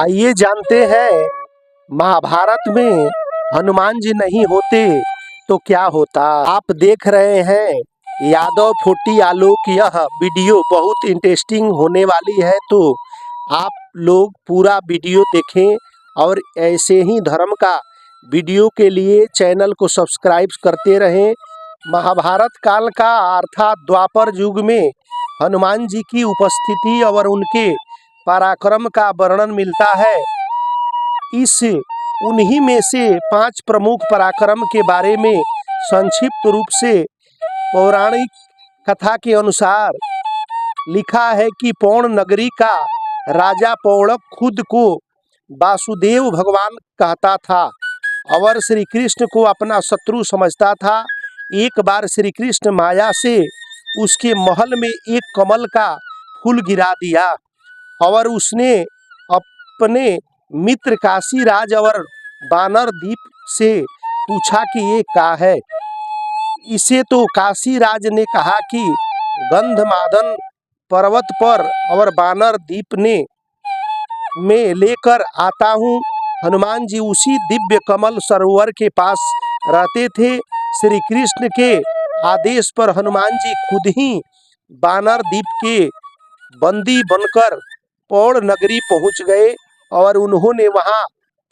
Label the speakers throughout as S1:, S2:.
S1: आइए जानते हैं, महाभारत में हनुमान जी नहीं होते तो क्या होता। आप देख रहे हैं यादव फोर्टी आलोक। यह वीडियो बहुत इंटरेस्टिंग होने वाली है, तो आप लोग पूरा वीडियो देखें और ऐसे ही धर्म का वीडियो के लिए चैनल को सब्सक्राइब करते रहें। महाभारत काल का अर्थात द्वापर युग में हनुमान जी की उपस्थिति और उनके पराक्रम का वर्णन मिलता है। इस उन्हीं में से 5 प्रमुख पराक्रम के बारे में संक्षिप्त रूप से पौराणिक कथा के अनुसार लिखा है कि पौण नगरी का राजा पौड़क खुद को वासुदेव भगवान कहता था और श्री कृष्ण को अपना शत्रु समझता था। एक बार श्री कृष्ण माया से उसके महल में एक कमल का फूल गिरा दिया और उसने अपने मित्र काशीराज और बानर दीप से पूछा कि ये क्या है। इसे तो काशीराज ने कहा कि गंधमादन पर्वत पर और बानर दीप में लेकर आता हूँ। हनुमान जी उसी दिव्य कमल सरोवर के पास रहते थे। श्री कृष्ण के आदेश पर हनुमान जी खुद ही बानर दीप के बंदी बनकर पौड़ नगरी पहुंच गए और उन्होंने वहां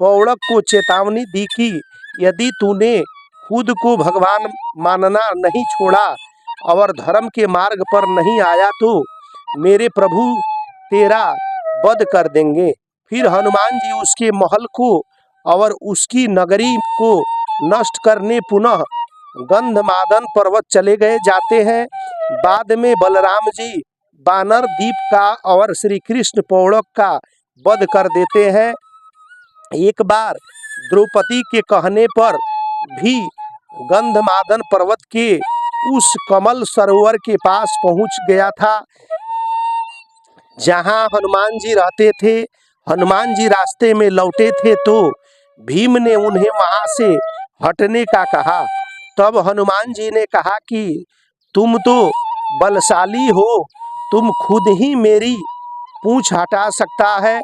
S1: पौड़क को चेतावनी दी कि यदि तूने खुद को भगवान मानना नहीं छोड़ा और धर्म के मार्ग पर नहीं आया तो मेरे प्रभु तेरा वध कर देंगे। फिर हनुमान जी उसके महल को और उसकी नगरी को नष्ट करने पुनः गंधमादन पर्वत चले गए जाते हैं। बाद में बलराम जी बानर दीप का और श्री कृष्ण पौड़क का वध कर देते हैं। एक बार द्रौपदी के कहने पर भी गंधमादन पर्वत के उस कमल सरोवर के पास पहुंच गया था जहां हनुमान जी रहते थे। हनुमान जी रास्ते में लौटे थे तो भीम ने उन्हें वहां से हटने का कहा। तब हनुमान जी ने कहा कि तुम तो बलशाली हो, तुम खुद ही मेरी पूंछ हटा सकता है,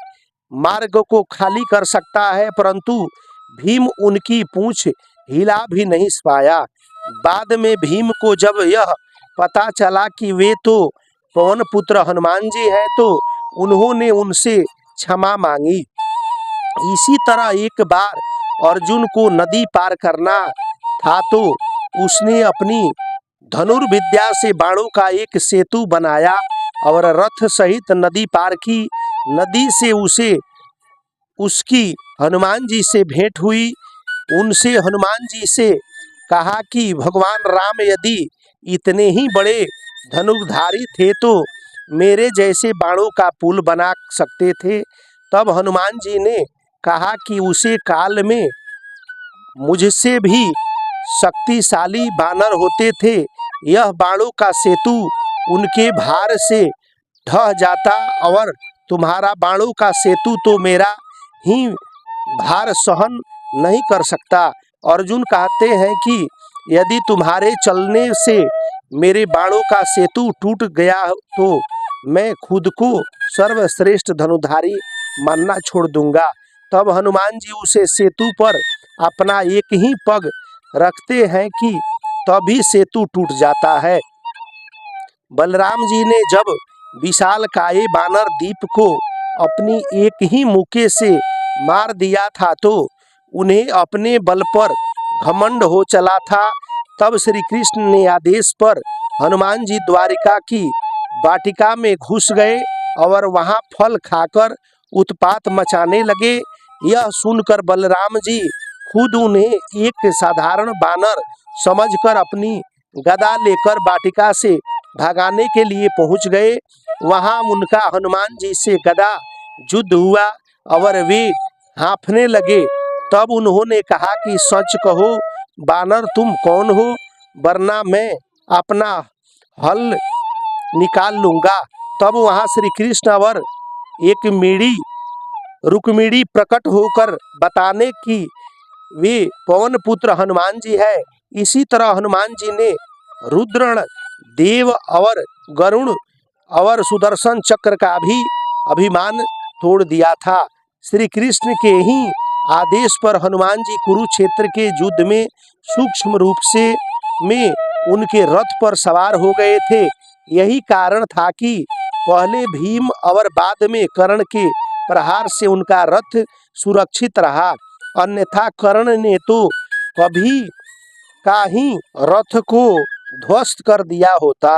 S1: मार्ग को खाली कर सकता है, परंतु भीम उनकी पूंछ हिला भी नहीं पाया। बाद में भीम को जब यह पता चला कि वे तो पवन पुत्र हनुमान जी हैं तो उन्होंने उनसे क्षमा मांगी। इसी तरह एक बार अर्जुन को नदी पार करना था तो उसने अपनी धनुर्विद्या से बाणों का एक सेतु बनाया और रथ सहित नदी पार की। नदी से उसे उसकी हनुमान जी से भेंट हुई। उनसे हनुमान जी से कहा कि भगवान राम यदि इतने ही बड़े धनुर्धारी थे तो मेरे जैसे बाणों का पुल बना सकते थे। तब हनुमान जी ने कहा कि उसे काल में मुझसे भी शक्तिशाली बानर होते थे, यह बाणों का सेतु उनके भार से ढह जाता और तुम्हारा बाणों का सेतु तो मेरा ही भार सहन नहीं कर सकता। अर्जुन कहते हैं कि यदि तुम्हारे चलने से मेरे बाणों का सेतु टूट गया तो मैं खुद को सर्वश्रेष्ठ धनुधारी मानना छोड़ दूंगा। तब हनुमान जी उसे सेतु पर अपना एक ही पग रखते हैं कि तभी सेतु टूट जाता है। बलराम जी ने जब विशालकाय बानर दीप को अपनी एक ही मुक्के से मार दिया था तो उन्हें अपने बल पर घमंड हो चला था। तब श्री कृष्ण ने आदेश पर हनुमान जी द्वारिका की वाटिका में घुस गए और वहां फल खाकर उत्पात मचाने लगे। यह सुनकर बलराम जी खुद उन्हें एक साधारण बानर समझकर अपनी गदा लेकर वाटिका से भगाने के लिए पहुंच गए। वहां उनका हनुमान जी से गदा युद्ध हुआ और वे हाँफने लगे। तब उन्होंने कहा कि सच कहो बानर, तुम कौन हो, वरना मैं अपना हल निकाल लूंगा। तब वहां श्री कृष्ण और एक रुक्मिणी प्रकट होकर बताने की वे पवन पुत्र हनुमान जी है। इसी तरह हनुमान जी ने रुद्र देव और गरुण और सुदर्शन चक्र का भी अभिमान तोड़ दिया था। श्री कृष्ण के ही आदेश पर हनुमान जी कुरुक्षेत्र के युद्ध में सूक्ष्म रूप से में उनके रथ पर सवार हो गए थे। यही कारण था कि पहले भीम और बाद में कर्ण के प्रहार से उनका रथ सुरक्षित रहा, अन्यथा कर्ण ने तो कभी का ही रथ को ध्वस्त कर दिया होता।